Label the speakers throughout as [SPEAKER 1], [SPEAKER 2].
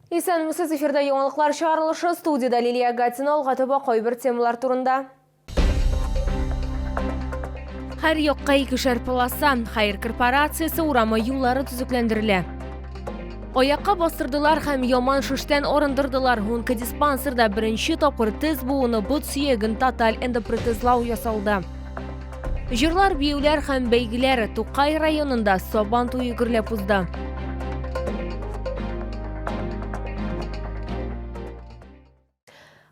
[SPEAKER 1] Исәнмесез, эфирда яңалыклар чыгарылышы, студияда Лилия Гатина алгатыба койбер темалар турында. Һәр якка икешәр полоса, Хайыр корпорациясе урамы юллары төзекләндерелә. Аякка бастырдылар һәм яман шештән арындырдылар. Онкодиспансерда беренче тапкыр тез буыны бот сөяген тоталь эндопротезлау ясалды. Җырлар, биюләр һәм бәйгеләр Тукай районында Сабан туе гөрләп узды.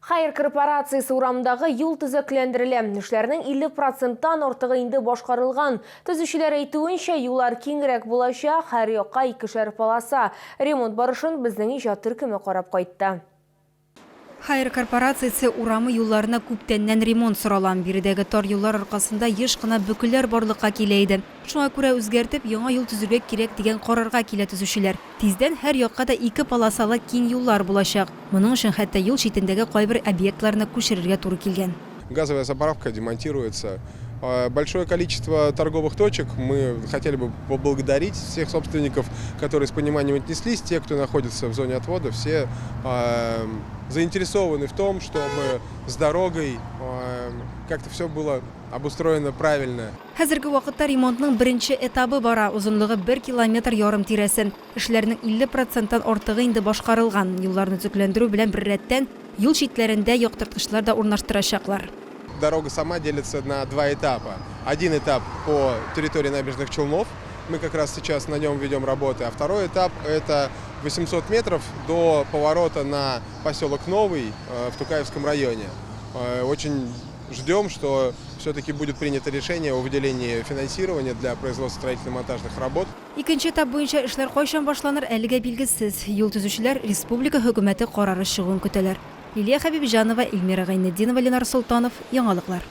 [SPEAKER 1] Хайыр корпорациясе урамдагы юл төзекләндерелә. Эшләрнең 50%-тан артыгы инде башкарылган. Төзүчеләр әйтүенчә, юллар киңрәк булачак, һәр якка икешәр полоса. Ремонт барышын безнең иҗат төркеме карап кайтты.
[SPEAKER 2] Хайыр корпорациясе урамы юлларына күптәннән ремонт соралган. Биредәге тар юллар аркасында еш кына бөкеләр барлыкка килә иде. Шуңа күрә үзгәртеп, яңа юл төзергә кирәк дигән карарга килә төзүчеләр. Тиздән һәр якка да 2 полосалы киң юллар булачак. Моның өчен хәтта юл читендәге кайбер объектларны күчерергә туры килгән.
[SPEAKER 3] Газовая заправка демонтируется. Большое количество торговых точек. Мы хотели бы поблагодарить всех собственников, которые с пониманием отнеслись. Те, кто находится в зоне отвода, все заинтересованы в том, чтобы с дорогой как-то все было обустроено правильно.
[SPEAKER 2] Хәзерге вакытта ремонтның беренче этабы бара. Узынлыгы 1,5 километр тирәсен. Эшләрнең 50%-тан артыгы инде башкарылган. Юлларны төзекләндерү белән бер рәттән юл читләрендә яктырткычлар да урнаштырачаклар.
[SPEAKER 3] Дорога сама делится на 2 этапа. Один этап по территории набережных Челнов. Мы как раз сейчас на нем ведем работы. А второй этап – это 800 метров до поворота на поселок Новый в Тукаевском районе. Очень ждем, что все-таки будет принято решение о выделении финансирования для производства строительно-монтажных работ.
[SPEAKER 2] Икенче этап буенча эшләр кайчан башланыр әлегә билгесез. Юл төзүчеләр республика хөкүмәте карары чыгуын көтәләр. Лилия Хабибжанова, Эльмира Гайнетдинова, Ленар Султанов, Яңалыклар.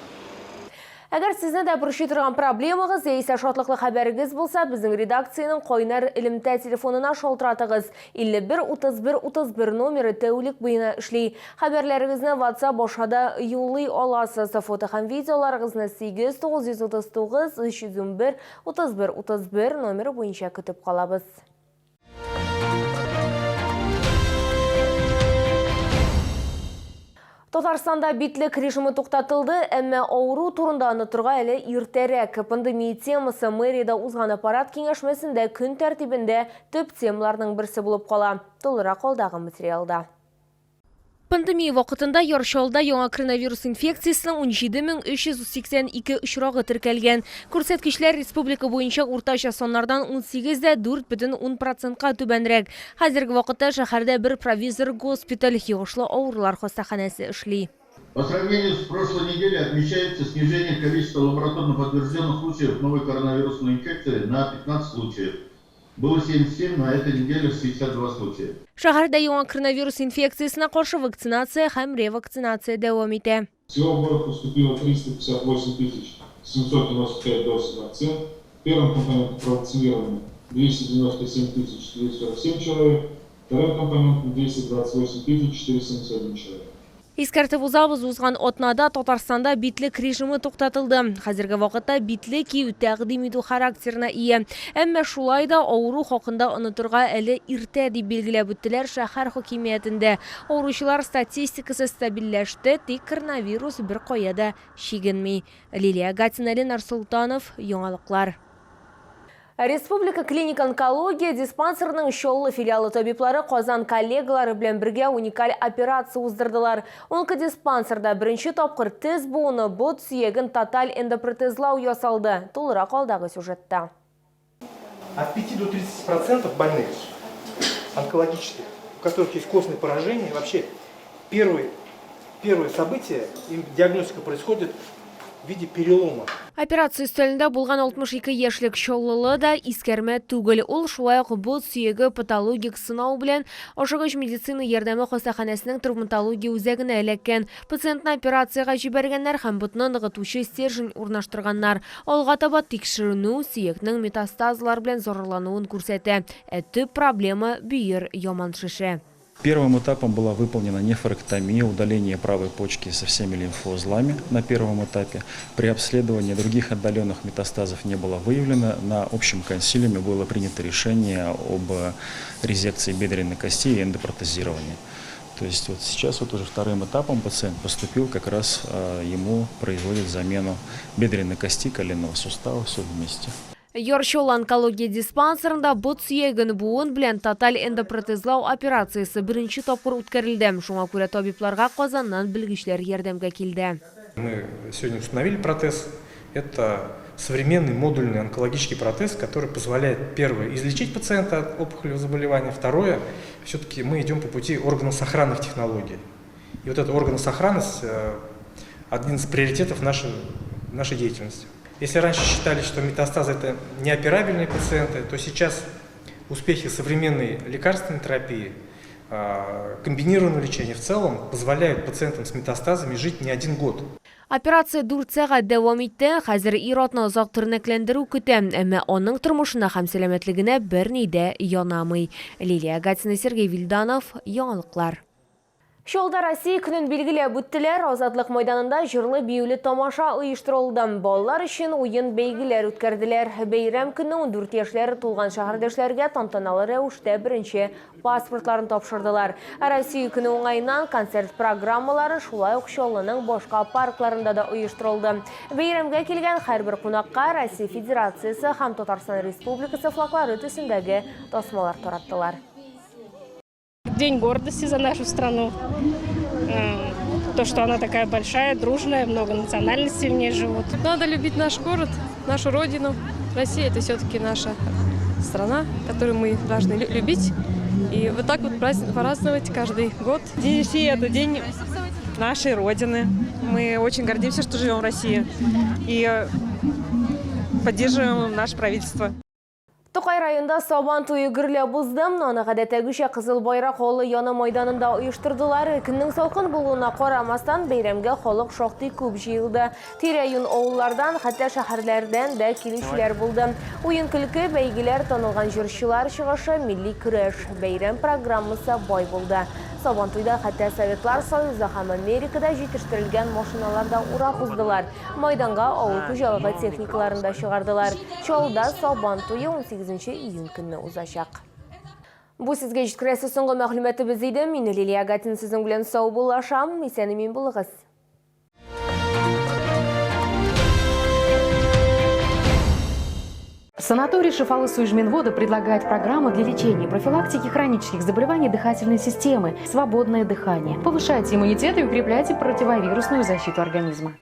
[SPEAKER 1] Әгәр сезне дә борчый торган проблемагыз яисә шатлыклы хәбәрегез булса, безнең редакциянең кайнар элемтә телефонына шалтыратыгыз. 51 31 31 номеры тәүлек буена эшли. Хәбәрләрегезне WhatsApp башада юллый аласыз. Фото һәм видеоларыгызны 8939 301 31 31 номеры буенча көтеп калабыз. Татарстанда битлек режимы туктатылды, әмма авыру турында онытырга әле иртәрәк. Пандемия темасы мэриядә узган аппарат киңәшмәсендә көн тәртибендә төп темаларның берсе булып кала. Толырак алдагы материалда. Пандемия вакытында Яршалда яңа коронавирус инфекциясының 17382 очрагы теркәлгән. Күрсәткечләр республика буенча уртача саннардан 18,4% түбәнрәк. Хәзерге вакытта шәһәрдә бер провизор госпиталь, йогышлы авырлар хастаханәсе эшли.
[SPEAKER 4] По сравнению с прошлой неделей отмечается снижение количества лабораторно подтвержденных случаев новой коронавирусной инфекции на 15 случаев. Было 77, на этой неделе 62 случая.
[SPEAKER 1] Шәһәрдә яңа коронавирус инфекциясына каршы вакцинация һәм ревакцинация дәвам итә.
[SPEAKER 5] Всего в город поступило 358 795 доз вакцин. Первым компонентом провакцинировано 297 447 человек, вторым компонентом 228 471 человек.
[SPEAKER 1] Искәртеп узабыз, узган атнада Татарстанда битлек режимы туктатылды. Хәзерге вакытта битлек кию тәкъдим итү характерына ия. Әмма шулай да авыру хакында онытырга әле иртә дип билгеләп үттеләр шәһәр хакимиятендә. Авыручылар статистикасы стабильләште, тик коронавирус бер кая да чигенми. Лилия Гатина, Ленар Султанов, Яңалыклар. Республика клиник онкология диспансерның Чоллы филиалы табиблары Казан коллегалары белән бергә уникаль операция уздырдылар. Онкодиспансерда беренче тапкыр тез буыны бот сөяген тоталь эндопротезлау ясалды. Толырак алдагы сюжетта.
[SPEAKER 6] От 5 до 30% больных онкологических, у которых есть костные поражения, вообще первое событие, диагностика происходит в виде перелома.
[SPEAKER 1] Операция өстәлендә булган 62 яшьлек Чоллылы да искәрмә түгел. Ул шулай ук бот сөяге патологик сынау белән ашыгыч медицина ярдәме хастаханәсенең травматология үзәгенә эләккән. Пациентны операциягә җибәргәннәр һәм ботны ныгытучы стержень урнаштырганнар. Алга таба тикшеренү сөякнең метастазлар белән зарарлануын күрсәтә. Төп проблема бөер яман шеше.
[SPEAKER 7] Первым этапом была выполнена нефректомия, удаление правой почки со всеми лимфоузлами на первом этапе. При обследовании других отдаленных метастазов не было выявлено. На общем консилиуме было принято решение об резекции бедренной кости и эндопротезировании. То есть вот сейчас вот уже вторым этапом пациент поступил, как раз ему производят замену бедренной кости, коленного сустава, все вместе.
[SPEAKER 1] Йоршол онкология диспансерында бұт сүйегін буын білен тоталь эндопротезлау операциясы бірінші топқыр үткерілді. Шуңа күрә табибларға Қазаннан білгішлер ярдәмгә келді.
[SPEAKER 6] Мы сегодня установили протез. Это современный модульный онкологический протез, который позволяет, первое, излечить пациента от опухолевого заболевания, второе, все-таки мы идем по пути органосохранных технологий. И вот эта органосохранность – один из приоритетов нашей деятельности. Если раньше считали, что метастазы – это неоперабельные пациенты, то сейчас успехи современной лекарственной терапии, комбинированного лечения в целом позволяют пациентам с метастазами жить не один год.
[SPEAKER 1] Операция 4 сағат дәвам итте. Хәзер ир-атны озак тернәкләндерү көтә, әмма аның тормышына һәм сәламәтлегенә берни дә янамый. Лилия Гатина, Сергей Вильданов, яңалыклар. Шолда Россия күнін белгілеп үттілер. Азатлық майданында жырлы биюлі тамаша ұйыштырылды. Балалар үшін ойын бәйгілер үткәрділер. Бәйрәм күні 14 яшьләр тулған шәһәрдәшләргә тантаналы рәвештә беренче паспортларын тапшырдылар. Россия күні уңайынан концерт программалары шулай ук Чаллының башка паркларында да ұйыштырылды. Бәйрәмгә килгән һәрбер кунакка Россия Федерациясы һәм Татарстан Республикасы флаглары төсендәге тасмалар тараттылар.
[SPEAKER 8] День гордости за нашу страну. То, что она такая большая, дружная, много национальностей в ней живут.
[SPEAKER 9] Надо любить наш город, нашу родину. Россия – это все-таки наша страна, которую мы должны любить. И вот так вот праздновать каждый год.
[SPEAKER 10] День России – это день нашей родины. Мы очень гордимся, что живем в России. И поддерживаем наше правительство.
[SPEAKER 1] Тоқай районда Сабан туйы гүрле бұздым. Аны ғадәтәгіше қызыл байрақ холы яна майданында ұйыштырдылар. Күннің салқын болуына қарамастан бәйрәмгә халық шоқти көп жиылды. Тирәюн ауыллардан, хәтта шәһәрләрдән дә килүчеләр булды. Уен күлке бәйгеләр танылган җырчылар чыгышы, милли көрәш, бәйрәм программасы бай булды. Сабан туйда хәтта Советлар Союзы һәм Америкада җитештерелгән машиналарда урак уздылар. Майданга авыл хуҗалыгы техникаларын да чыгардылар. Чаллыда Сабан туйы 18 июнь көнне узачак. Бу сезгә җиткерәсе соңгы мәгълүматыбыз иде. Мин Лилия Гатина сезнең белән сау булашам. Исән-имин булыгыз.
[SPEAKER 11] Санаторий Шифалы-Суйжминвода предлагает программу для лечения и профилактики хронических заболеваний дыхательной системы «Свободное дыхание». Повышайте иммунитет и укрепляйте противовирусную защиту организма.